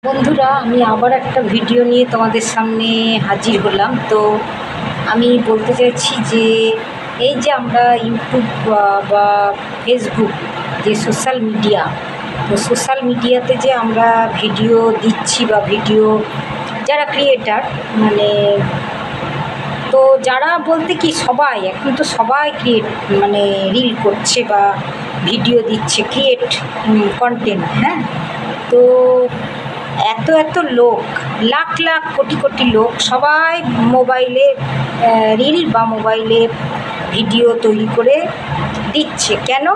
বন্ধুরা, আমি আবার একটা ভিডিও নিয়ে তোমাদের সামনে হাজির হলাম। তো আমি বলতে চাইছি যে এই যে আমরা ইউটিউব বা ফেসবুক, যে সোশ্যাল মিডিয়া, তো সোশ্যাল মিডিয়াতে যে আমরা ভিডিও দিচ্ছি বা ভিডিও যারা ক্রিয়েটার, মানে তো যারা বলতে কি সবাই এখন তো সবাই মানে রিল করছে বা ভিডিও দিচ্ছে, ক্রিয়েট কন্টেন্ট। হ্যাঁ, তো এত এত লোক, লাখ লাখ কোটি কোটি লোক সবাই মোবাইলে রিল বা মোবাইলে ভিডিও তৈরি করে দিচ্ছে। কেন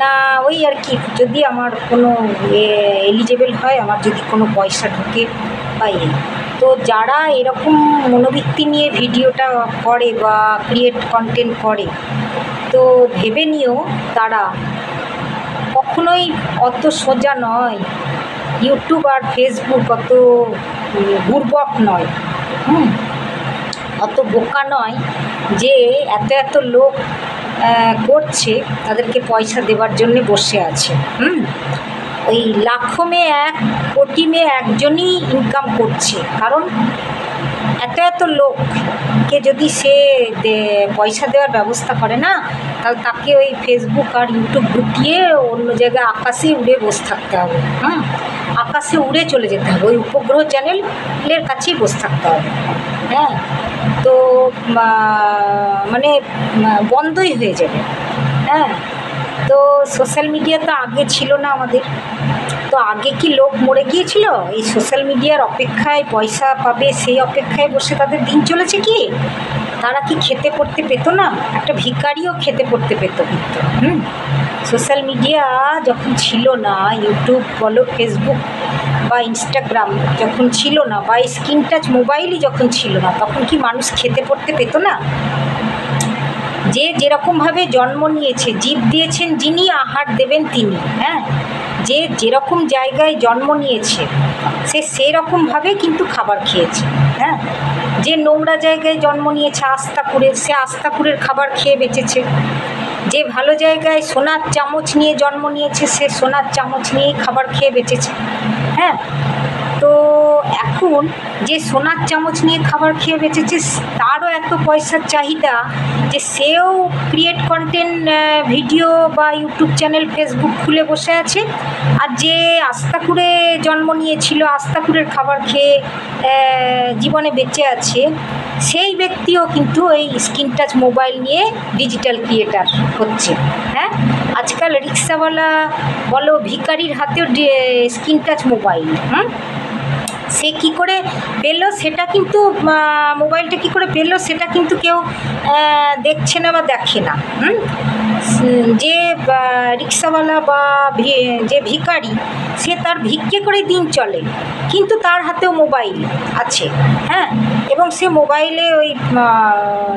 না, ওই আর কি, যদি আমার কোনো এলিজেবল হয়, আমার যদি কোনো পয়সা ঢোকে পাই। তো যারা এরকম মনোবৃত্তি নিয়ে ভিডিওটা করে বা ক্রিয়েট কন্টেন্ট করে, তো ভেবে নিও তারা কখনোই অত সোজা নয়। ইউটিউব আর ফেসবুক অত বুর্বক নয়, অত বোকা নয় যে এত এত লোক করছে, তাদেরকে পয়সা দেওয়ার জন্যে বসে আছে। ওই লাখো মেয়ে এক, কোটি মেয়ে একজনই ইনকাম করছে। কারণ এত এত লোককে যদি সে পয়সা দেওয়ার ব্যবস্থা করে না, তাহলে তাকে ওই ফেসবুক আর ইউটিউব গুটিয়ে অন্য জায়গায় আকাশে উড়ে বসে থাকতে হবে। আকাশে উড়ে চলে যেতে হবে, ওই উপগ্রহ চ্যানেলের কাছেই বসে থাকতে হবে। হ্যাঁ, তো মানে বন্ধই হয়ে যাবে। হ্যাঁ, তো সোশ্যাল মিডিয়া তো আগে ছিল না আমাদের। তো আগে কি লোক মরে গিয়েছিল এই সোশ্যাল মিডিয়ার অপেক্ষায়, পয়সা পাবে সেই অপেক্ষায় বসে তাদের দিন চলেছে? কি তারা কি খেতে পড়তে পেত না? একটা ভিখারিও খেতে পড়তে পেত কিন্তু। সোশ্যাল মিডিয়া যখন ছিল না, ইউটিউব বলো, ফেসবুক বা ইনস্টাগ্রাম যখন ছিল না, বা স্ক্রিন টাচ মোবাইলই যখন ছিল না, তখন কি মানুষ খেতে পড়তে পেত না? যে যেরকমভাবে জন্ম নিয়েছে, জীব দিয়েছেন যিনি, আহার দেবেন তিনি। হ্যাঁ, যে যেরকম জায়গায় জন্ম নিয়েছে সে সেই রকমভাবে কিন্তু খাবার খেয়েছে। হ্যাঁ, যে নোংরা জায়গায় জন্ম নিয়েছে আস্তাকুড়ের, সে আস্তাকুড়ের খাবার খেয়ে বেঁচেছে। যে ভালো জায়গায় সোনার চামচ নিয়ে জন্ম নিয়েছে, সে সোনার চামচ নিয়েই খাবার খেয়ে বেঁচেছে। হ্যাঁ, তো এখন যে সোনার চামচ নিয়ে খাবার খেয়ে বেঁচেছে, তারও এত পয়সার চাহিদা যে সেও ক্রিয়েট কন্টেন্ট ভিডিও বা ইউটিউব চ্যানেল, ফেসবুক খুলে বসে আছে। আর যে আস্তাকুড়ে জন্ম নিয়েছিল, আস্তাকুড়ের খাবার খেয়ে জীবনে বেঁচে আছে, সেই ব্যক্তিও কিন্তু এই স্ক্রিন টাচ মোবাইল নিয়ে ডিজিটাল ক্রিয়েটার হচ্ছে। হ্যাঁ, আজকাল রিক্সাওয়ালা বলো, ভিখারির হাতেও স্ক্রিন টাচ মোবাইল। সে কি করে পেলো সেটা কিন্তু, মোবাইলটা কি করে পেলো সেটা কিন্তু কেউ দেখছে না বা দেখে না। যে রিক্সাওয়ালা বা যে ভিখারি, সে তার ভিক্ষে করে দিন চলে, কিন্তু তার হাতেও মোবাইল আছে। হ্যাঁ, এবং সে মোবাইলে ওই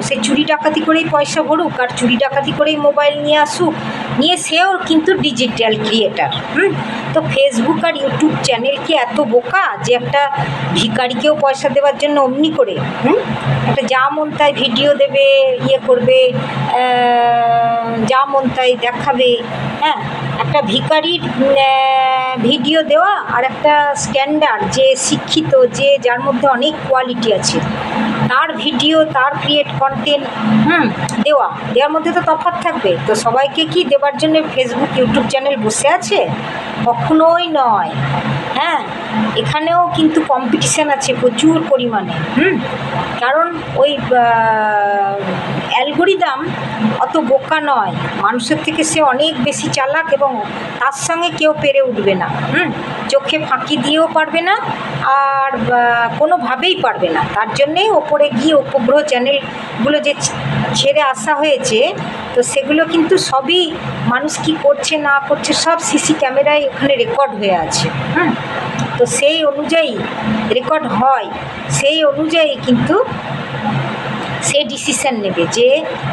সে চুরি ডাকাতি করেই পয়সা ভরুক, আর চুরি ডাকাতি করেই মোবাইল নিয়ে আসুক, নিয়ে সেও কিন্তু ডিজিটাল ক্রিয়েটার। তো ফেসবুক আর ইউটিউব চ্যানেল কি এত বোকা যে একটা ভিখারিকেও পয়সা দেওয়ার জন্য অমনি করে একটা যা মন তাই ভিডিও দেবে, ইয়ে করবে, যা মন তাই দেখাবে? হ্যাঁ, একটা ভিখারির ভিডিও দেওয়া আর একটা স্ট্যান্ডার্ড, যে শিক্ষিত, যে যার মধ্যে অনেক কোয়ালিটি আছে, তার ভিডিও, তার ক্রিয়েট কন্টেন্ট দেওয়ার মধ্যে তো তফাৎ থাকবে। তো সবাইকে কি দেওয়ার জন্য ফেসবুক, ইউটিউব চ্যানেল বসে আছে? কখনোই নয়। হ্যাঁ, এখানেও কিন্তু কম্পিটিশান আছে প্রচুর পরিমাণে। কারণ ওই অ্যালগোরিদম অত বোকা নয়, মানুষের থেকে সে অনেক বেশি চালাক, এবং তার সঙ্গে কেউ পেরে উঠবে না। চোখে ফাঁকি দিয়েও পারবে না, আর কোনোভাবেই পারবে না। তার জন্যেই ওপরে গিয়ে উপগ্রহ চ্যানেলগুলো যে ছেড়ে আসা হয়েছে, তো সেগুলো কিন্তু সবই মানুষ কি করছে না করছে সব সিসি ক্যামেরায় ওখানে রেকর্ড হয়ে আছে। তো সেই অনুযায়ী রেকর্ড হয়, সেই অনুযায়ী কিন্তু সে ডিসিশান নেবে যে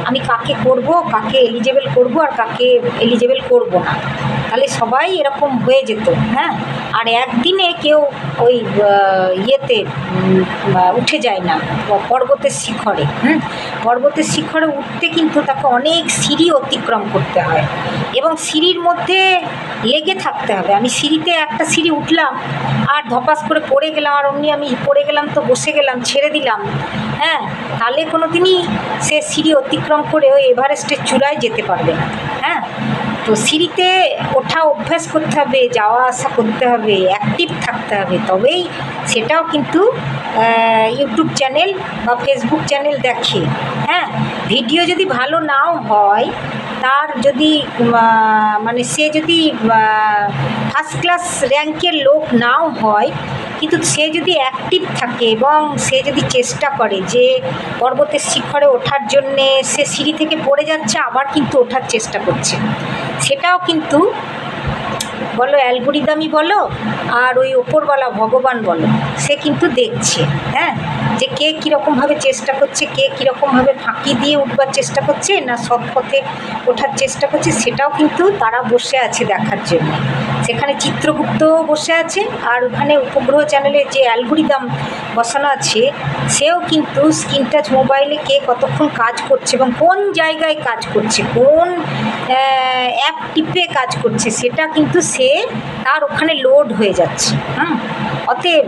আমি কাকে করব, কাকে এলিজেবল করব, আর কাকে এলিজেবল করব না। তাহলে সবাই এরকম হয়ে যেত। হ্যাঁ, আর একদিনে কেউ ওই ইয়েতে উঠে যায় না পর্বতের শিখরে। পর্বতের শিখরে উঠতে কিন্তু তাকে অনেক সিঁড়ি অতিক্রম করতে হয় এবং সিঁড়ির মধ্যে লেগে থাকতে হবে। আমি সিঁড়িতে একটা সিঁড়ি উঠলাম আর ধপাস করে পড়ে গেলাম, আর অমনি আমি পড়ে গেলাম তো বসে গেলাম, ছেড়ে দিলাম, হ্যাঁ, তাহলে কোনো দিনই সে সিঁড়ি অতিক্রম করে ওই এভারেস্টের চূড়ায় যেতে পারবে না। হ্যাঁ, তো সিঁড়িতে ওঠা অভ্যাস করতে হবে, যাওয়া আসা করতে হবে, অ্যাক্টিভ থাকতে হবে, তবেই সেটাও কিন্তু ইউটিউব চ্যানেল বা ফেসবুক চ্যানেল দেখে। হ্যাঁ, ভিডিও যদি ভালো নাও হয়, তার যদি মানে সে যদি ফার্স্ট ক্লাস র্যাঙ্কের লোক নাও হয়, কিন্তু সে যদি অ্যাক্টিভ থাকে এবং সে যদি চেষ্টা করে যে পর্বতের শিখরে ওঠার জন্যে, সে সিঁড়ি থেকে পড়ে যাচ্ছে আবার কিন্তু ওঠার চেষ্টা করছে, সেটাও কিন্তু বলো অ্যালগোরিদমই বলো আর ওই ওপরওয়ালা ভগবান বলো, সে কিন্তু দেখছে। হ্যাঁ, যে কে কীরকমভাবে চেষ্টা করছে, কে কীরকমভাবে ফাঁকি দিয়ে উঠবার চেষ্টা করছে না সৎ পথে ওঠার চেষ্টা করছে, সেটাও কিন্তু তারা বসে আছে দেখার জন্য। সেখানে চিত্রগুপ্তও বসে আছে, আর ওখানে উপগ্রহ চ্যানেলে যে অ্যালগোরিদম বসানো আছে সেও কিন্তু স্ক্রিন টাচ মোবাইলে কে কতক্ষণ কাজ করছে এবং কোন জায়গায় কাজ করছে, কোন অ্যাপ টিপে কাজ করছে, সেটা কিন্তু সে তার ওখানে লোড হয়ে যাচ্ছে। অতএব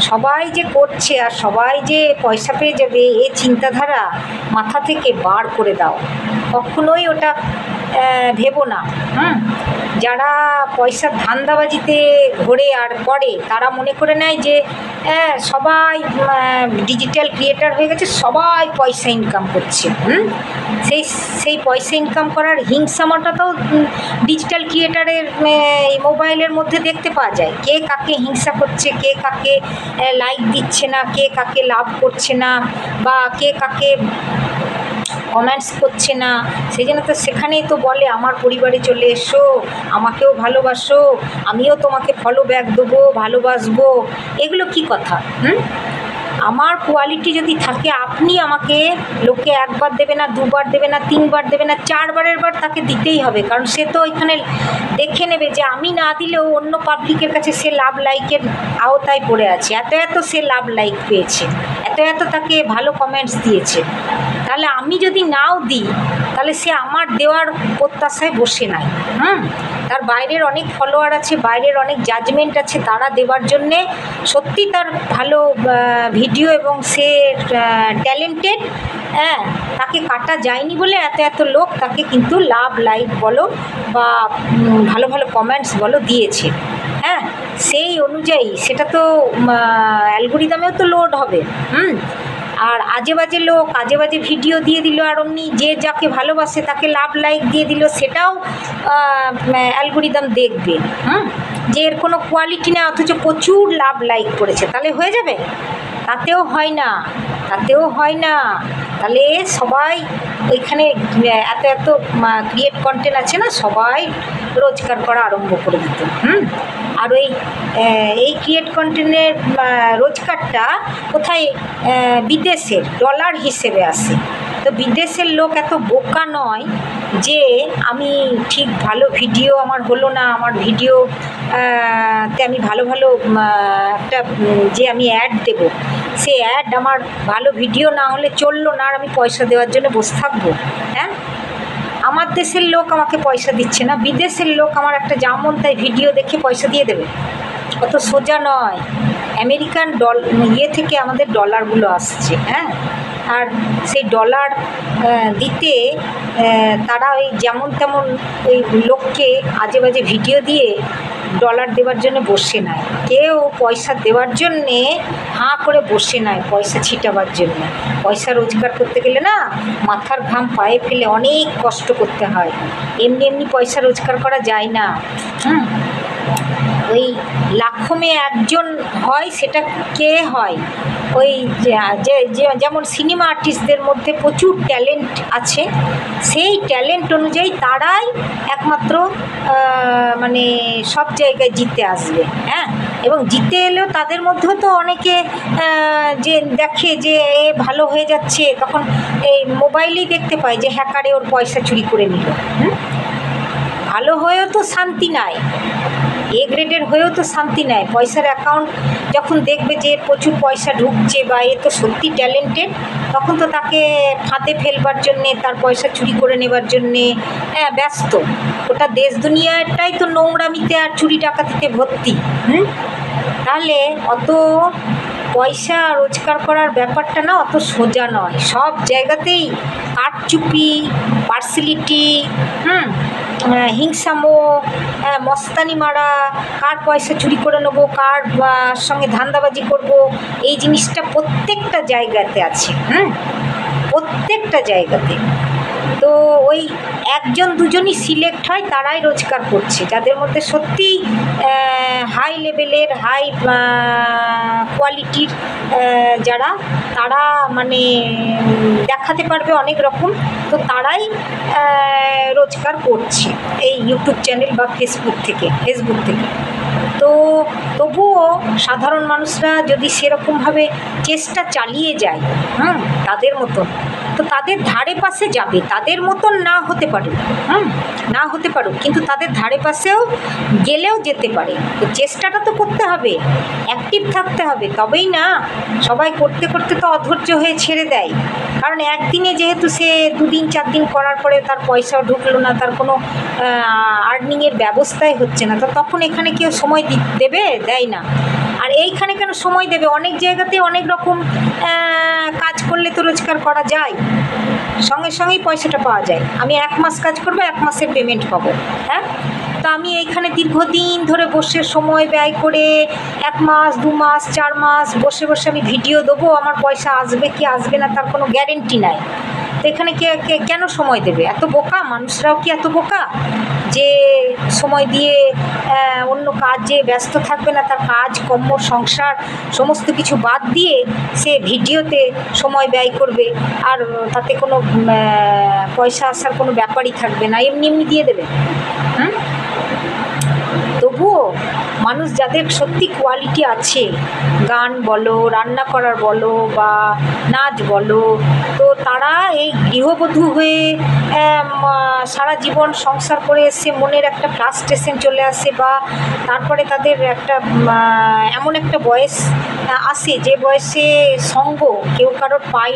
সবাই যে করছে আর সবাই যে পয়সা পেয়ে যাবে এ চিন্তাধারা মাথা থেকে বার করে দাও, কখনোই ওটা ভেবো না। যারা পয়সার ধান্দাবাজিতে ঘোরে আর করে, তারা মনে করে নেয় যে সবাই ডিজিটাল ক্রিয়েটার হয়ে গেছে, সবাই পয়সা ইনকাম করছে। সেই পয়সা ইনকাম করার হিংসামাটাও ডিজিটাল ক্রিয়েটারের মোবাইলের মধ্যে দেখতে পাওয়া যায়। কে কাকে হিংসা করছে, কে কাকে লাইক দিচ্ছে না, কে কাকে লাভ করছে না, বা কে কাকে কমেন্টস করছে না, সেই জন্য তো সেখানেই তো বলে আমার পরিবারে চলে এসো, আমাকেও ভালোবাসো, আমিও তোমাকে ফলো ব্যাক দেবো, ভালোবাসবো। এগুলো কি কথা? আমার কোয়ালিটি যদি থাকে, আপনি আমাকে লোকে একবার দেবে না, দুবার দেবে না, তিনবার দেবে না, চারবারের বার তাকে দিতেই হবে, কারণ সে তো ওইখানে দেখে নেবে যে আমি না দিলেও অন্য পাবলিকের কাছে সে লাভ লাইকের আওতায় পড়ে আছে, এত সে লাভ লাইক পেয়েছে, এত তাকে ভালো কমেন্টস দিয়েছে। তাহলে আমি যদি নাও দিই, তাহলে সে আমার দেওয়ার প্রত্যাশায় বসে নাই। তার বাইরের অনেক ফলোয়ার আছে, বাইরের অনেক জাজমেন্ট আছে, তারা দেওয়ার জন্যে সত্যি তার ভালো ভিডিও এবং সে ট্যালেন্টেড, হ্যাঁ, তাকে কাটা যায়নি বলে এত লোক তাকে কিন্তু লাভ লাইক বলো বা ভালো ভালো কমেন্টস বলো দিয়েছে। হ্যাঁ, সেই অনুযায়ী সেটা তো অ্যালগোরিদমেও তো লোড হবে। আর আজে বাজে লোক আজে বাজে ভিডিও দিয়ে দিল, আর অমনি যে যাকে ভালোবাসে তাকে লাভ লাইক দিয়ে দিল, সেটাও অ্যালগোরিদম দেখবে। যে এর কোনো কোয়ালিটি না, অথচ প্রচুর লাভ লাইক করেছে, তাহলে হয়ে যাবে? তাতেও হয় না, তাতেও হয় না। তাহলে সবাই ওইখানে এত ক্রিয়েট কন্টেন্ট আছে না, সবাই রোজগার করা আরম্ভ করে দিত। আর এই ক্রিয়েট কন্টেন্টের রোজগারটা কোথায়? বিদেশের ডলার হিসেবে আসে। তো বিদেশের লোক এত বোকা নয় যে আমি ঠিক ভালো ভিডিও আমার হলো না, আমার ভিডিও তে আমি ভালো ভালো একটা যে আমি অ্যাড দেব, সে অ্যাড আমার ভালো ভিডিও না হলে চললো না, আর আমি পয়সা দেওয়ার জন্য বসে থাকবো। হ্যাঁ, আমার দেশের লোক আমাকে পয়সা দিচ্ছে না, বিদেশের লোক আমার একটা যেমন তাই ভিডিও দেখে পয়সা দিয়ে দেবে? অত সোজা নয়। আমেরিকান থেকে আমাদের ডলারগুলো আসছে। হ্যাঁ, আর সেই ডলার দিতে তারা ওই যেমন তেমন ওই লোককে আজে বাজে ভিডিও দিয়ে ডলার দেওয়ার জন্য বসে নাই, কেউ পয়সা দেওয়ার জন্যে হাঁ করে বসে নাই পয়সা ছিটাবার জন্য। পয়সা রোজগার করতে গেলে না মাথার ঘাম পায়ে ফেলে অনেক কষ্ট করতে হয়, এমনি পয়সা রোজগার করা যায় না। ওই লাখো মেয়ে একজন হয়, সেটা কে হয়? ওই যেমন সিনেমা আর্টিস্টদের মধ্যে প্রচুর ট্যালেন্ট আছে, সেই ট্যালেন্ট অনুযায়ী তারাই একমাত্র মানে সব জায়গায় জিতে আসবে। হ্যাঁ, এবং জিতে এলেও তাদের মধ্যেও তো অনেকে যে দেখে যে এ ভালো হয়ে যাচ্ছে, তখন এই মোবাইলেই দেখতে পায় যে হ্যাকারে ওর পয়সা চুরি করে নিল। ভালো হয়েও তো শান্তি নাই, এ গ্রেডের হয়েও তো শান্তি নেয়। পয়সার অ্যাকাউন্ট যখন দেখবে যে প্রচুর পয়সা ঢুকছে বা এ তো সত্যি ট্যালেন্টেড, তখন তো তাকে ফাঁদে ফেলবার জন্যে, তার পয়সা চুরি করে নেবার জন্যে ব্যস্ত। ওটা দেশ দুনিয়াটাই তো নোংরামিতে আর চুরি ডাকাতিতে ভর্তি। তাহলে অত পয়সা রোজগার করার ব্যাপারটা না অত সোজা নয়। সব জায়গাতেই কারচুপি, পার্সিলিটি, হিংসামো, মস্তানি মারা, কার পয়সা চুরি করে নেবো, কার সঙ্গে ধান্দাবাজি করব, এই জিনিসটা প্রত্যেকটা জায়গাতে আছে। প্রত্যেকটা জায়গাতে। তো ওই একজন দুজনই সিলেক্ট হয়, তারাই রোজগার করছে, যাদের মধ্যে সত্যিই হাই লেভেলের, হাই কোয়ালিটির যারা, তারা মানে দেখাতে পারবে অনেক রকম, তো তারাই রোজগার করছে এই ইউটিউব চ্যানেল বা ফেসবুক থেকে। তো তবুও সাধারণ মানুষরা যদি সেরকমভাবে চেষ্টা চালিয়ে যায় তাদের মতন, তো তাদের ধারে পাশে যাবে। তাদের মতন না হতে পারে, না হতে পারুক, কিন্তু তাদের ধারে পাশেও গেলেও যেতে পারে। তো চেষ্টাটা তো করতে হবে, অ্যাক্টিভ থাকতে হবে, তবেই না। সবাই করতে করতে তো অধৈর্য হয়ে ছেড়ে দেয়। কারণ একদিনে যেহেতু সে 2 দিন 4 দিন করার পরে তার পয়সাও ঢুকলো না, তার কোনো আর্নিংয়ের ব্যবস্থাই হচ্ছে না, তো তখন এখানে কেউ সময় দেয় না। আর এইখানে কেন সময় দেবে? অনেক জায়গাতে অনেক রকম কাজ করলে তো রোজগার করা যায়, সঙ্গে সঙ্গেই পয়সাটা পাওয়া যায়। আমি 1 মাস কাজ করবো, 1 মাসের পেমেন্ট পাবো। তো আমি এইখানে দীর্ঘদিন ধরে বসে সময় ব্যয় করে 1 মাস 2 মাস 4 মাস বসে আমি ভিডিও দেবো, আমার পয়সা আসবে কি আসবে না তার কোনো গ্যারেন্টি নাই। তো এখানে কেন সময় দেবে? এত বোকা মানুষরাও কি এত বোকা যে সময় দিয়ে অন্য কাজে ব্যস্ত থাকবে না? তার কাজ কর্ম সংসার সমস্ত কিছু বাদ দিয়ে সে ভিডিওতে সময় ব্যয় করবে, আর তাতে কোনো পয়সা আসার কোনো ব্যাপারই থাকবে না, এমনি দিয়ে দেবে। তবুও মানুষ যাদের সত্যি কোয়ালিটি আছে, গান বলো, রান্না করার বলো বা নাচ বলো, তো তারা এই গৃহবধূ হয়ে সারা জীবন সংসার করে এসে মনের একটা ফ্রাস্ট্রেশন চলে আসে, বা তারপরে তাদের একটা এমন একটা বয়স আসে যে বয়সে সঙ্গ কেউ কারোর পায়